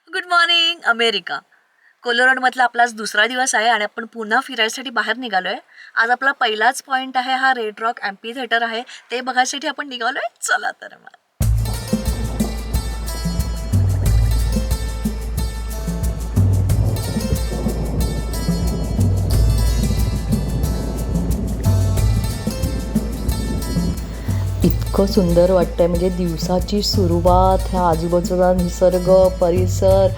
Good morning America. कोलोराडोमधला आपला आज दुसरा दिवस आहे आणि आपण पुन्हा फिरायसाठी बाहेर निघालोय. आज आपला पहिलाच पॉइंट आहे हा रेड रॉक एम्पी थिएटर आहे. ते बघायसाठी आपण निघालोय. चला तर मग. इतकं सुंदर वाटतं आहे, म्हणजे दिवसाची सुरुवात, ह्या आजूबाजूचा निसर्ग परिसर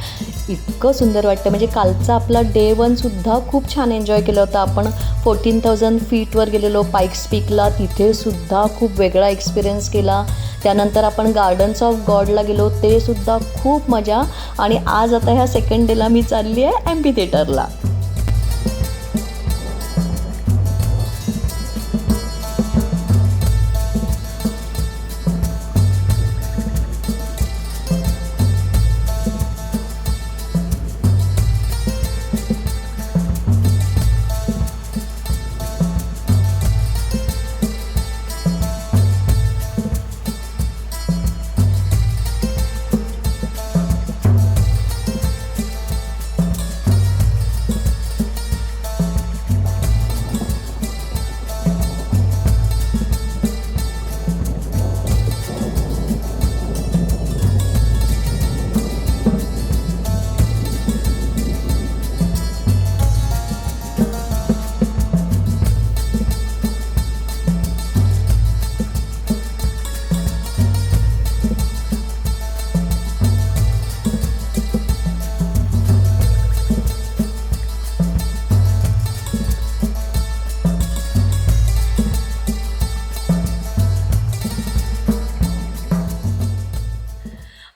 इतकं सुंदर वाटतं. म्हणजे कालचा आपला डे 1सुद्धा खूप छान एन्जॉय केलं होतं. आपण 14,000 फीटवर गेलेलो पाईक्स पीकला, तिथेसुद्धा खूप वेगळा एक्सपिरियन्स केला. त्यानंतर आपण गार्डन्स ऑफ गॉडला गेलो, ते सुद्धा खूप मजा. आणि आज आता ह्या सेकंड डेला मी चालली आहे एम्पी थिएटरला.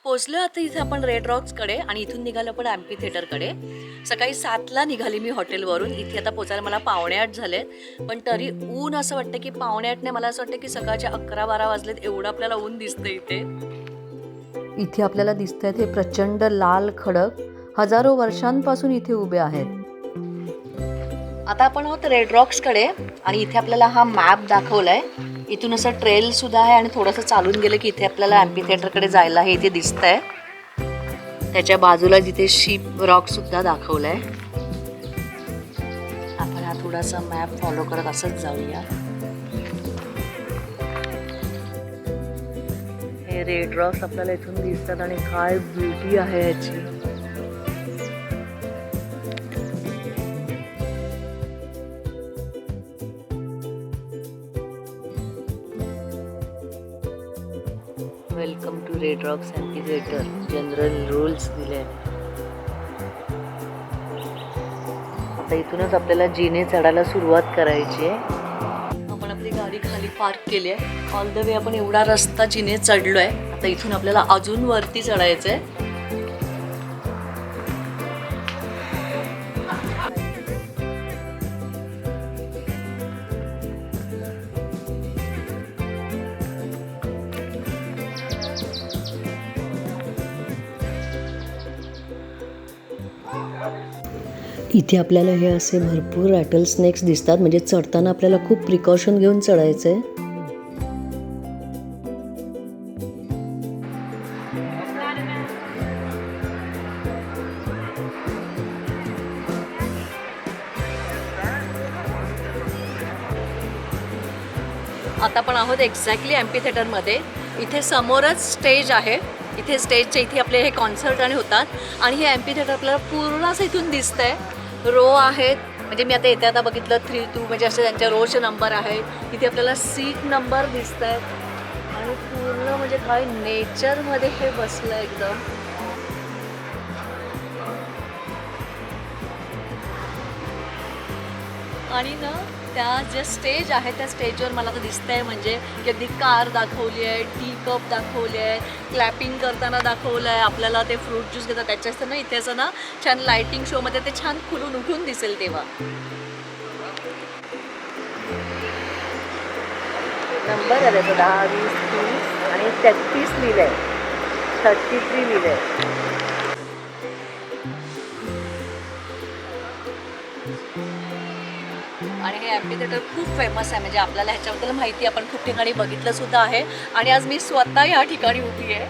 पोचलो आता इथे आपण रेड रॉक्सकडे आणि इथून निघालो आपण एम्पी थिएटरकडे. सकाळी 7ला निघाली मी हॉटेलवरून. इथे आता पोचायला मला 7:45 झालेत. पण तरी ऊन असं वाटतं की 7:45 मला असं वाटतं की सकाळच्या 11-12 वाजलेत. एवढं आपल्याला ऊन दिसतं इथे. इथे आपल्याला दिसत आहेत हे प्रचंड लाल खडक, हजारो वर्षांपासून इथे उभे आहेत. आता आपण आहोत रेड रॉक्सकडे आणि इथे आपल्याला हा मॅप दाखवलाय. इथून असं ट्रेल सुद्धा आहे आणि थोडंसं चालून गेलं की इथे आपल्याला एम्पी थिएटरकडे जायला हे इथे दिसतंय. त्याच्या बाजूला जिथे शिप रॉक सुद्धा दाखवलाय. आपण हा थोडासा मॅप फॉलो करत असंच जाऊया. हे रेड रॉक्स आपल्याला इथून दिसतात आणि काय ब्युटी आहे याची. Welcome to Red Rocks amphitheatre. General rules दिले आहेत. आता इथूनच आपल्याला जिने चढायला सुरुवात करायची आहे. आपण आपली गाडी खाली पार्क केली आहे. ऑल द वे आपण एवढा रस्ता जिने चढलो आहे. आता इथून आपल्याला अजून वरती चढायचं आहे. इथे आपल्याला हे असे भरपूर रॅटल स्नेक्स दिसतात. म्हणजे चढताना आपल्याला खूप प्रिकॉशन घेऊन चढायचं आहे. आता आपण आहोत एक्झॅक्टली एम्पी थिएटरमध्ये. इथे समोरच स्टेज आहे. इथे स्टेजच्या इथे आपले हे कॉन्सर्ट आणि होतात. आणि हे एम्पी थिएटर आपल्याला पूर्ण असं इथून दिसतंय. रो आहेत. म्हणजे मी आता येते आता बघितलं 3-2 म्हणजे असे त्यांच्या रोचे नंबर आहेत. इथे आपल्याला सीट नंबर दिसत आहेत आणि पूर्ण म्हणजे काय नेचरमध्ये हे बसलं एकदम. आणि ना त्या जे स्टेज आहे त्या स्टेजवर मला तर दिसतंय म्हणजे की अगदी कार दाखवली आहे, टी कप दाखवली आहे, क्लॅपिंग करताना दाखवलं आहे. आपल्याला ते फ्रूट ज्यूस घेतात त्याच्याच ना इथे असं ना छान लाईटिंग शोमध्ये ते छान खुलून उठून दिसेल तेव्हा. नंबर आहे त्याचा 10, 20, 30 आणि 33 लिहिलं आहे. 33 लिहिलं आहे. आणि हे एम्पी थिएटर खूप फेमस आहे. म्हणजे आपल्याला ह्याच्याबद्दल माहिती आपण खूप ठिकाणी बघितलं सुद्धा आहे. आणि आज मी स्वतः या ठिकाणी उभी आहे.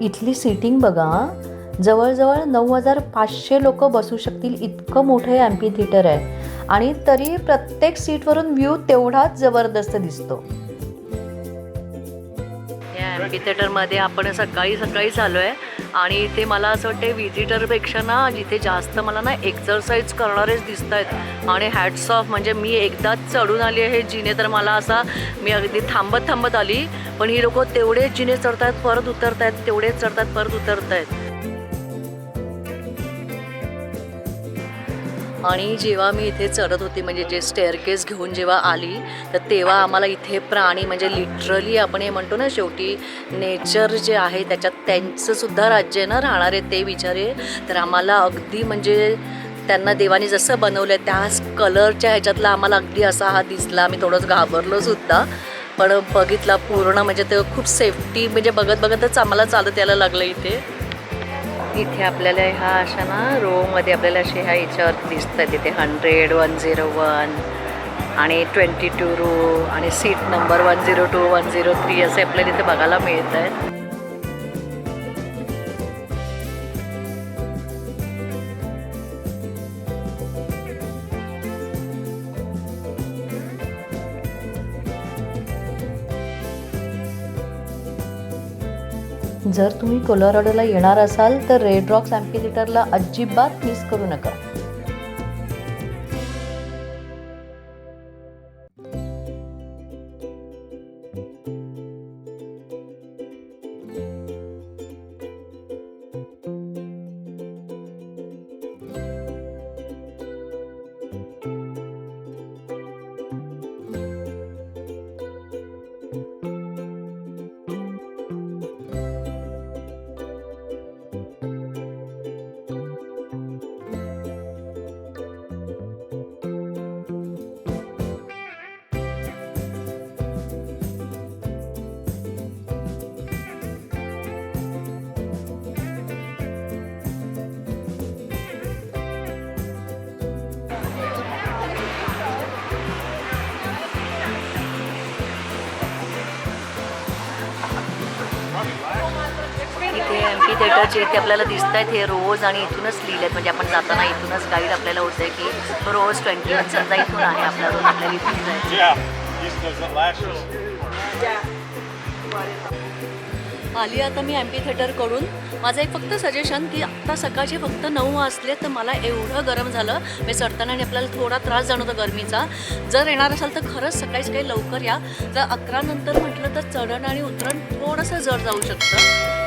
इथली सीटिंग बघा, जवळजवळ 9,500 लोक बसू शकतील इतकं मोठं हे ॲम्पी थिएटर आहे आणि तरी प्रत्येक सीटवरून व्ह्यू तेवढाच जबरदस्त दिसतो. या ॲम्पी थिएटरमध्ये आपण सकाळी आलो आहे आणि इथे मला असं वाटतं व्हिजिटरपेक्षा ना जिथे जास्त मला ना एक्सरसाइज करणारेच दिसत आहेत आणि हॅट्स ऑफ. म्हणजे मी एकदाच चढून आली आहे जिने, तर मला असा मी अगदी थांबत आली, पण ही लोक तेवढेच जिने चढतायत परत उतरतायत, तेवढेच चढतायत परत उतरतायत. आणि जेव्हा मी इथे चढत होती म्हणजे जे स्टेअरकेस घेऊन जेव्हा आली तर तेव्हा आम्हाला इथे प्राणी म्हणजे लिटरली आपण हे म्हणतो ना शेवटी नेचर जे आहे त्याच्यात त्यांचंसुद्धा राज्य आहे ना राहणारे ते बिचारे. तर आम्हाला अगदी म्हणजे त्यांना देवाने जसं बनवलं आहे त्याच कलरच्या ह्याच्यातला आम्हाला अगदी असा हा दिसला. आम्ही थोडंच घाबरलो सुद्धा, पण बघितला पूर्ण म्हणजे ते खूप सेफ्टी म्हणजे बघतच आम्हाला चालत यायला लागलं इथे. इथे आपल्याला ह्या अशा ना रोमध्ये आपल्याला असे ह्या याच्यावर दिसत आहेत तिथे 100, 101 आणि 22 रो आणि सीट नंबर 102, 103 असे आपल्याला इथे बघायला मिळत आहेत. जर तुम्ही कोलोराडोला येणार असाल तर रेड रॉक्स ॲम्पी थिएटरला अजिबात मिस करू नका. इथे ॲम्पी थिएटरचे इथे आपल्याला दिसत आहेत हे रोज आणि इथूनच लिहिले आहेत. म्हणजे आपण जाताना इथूनच गाईड आपल्याला होतं आहे की रोज 21 इथून आहे आपला रोज आपल्याला इथून जायचं. आली आता मी ॲम्पी थिएटरकडून. माझं एक फक्त सजेशन की आत्ता सकाळचे फक्त 9 वाजले तर मला एवढं गरम झालं मी चढताना आणि आपल्याला थोडा त्रास जाणवतो गरमीचा. जर येणार असाल तर खरंच सकाळीच काही लवकर या. जर 11 नंतर म्हटलं तर चढण आणि उतरण थोडंसं जड जाऊ शकतं.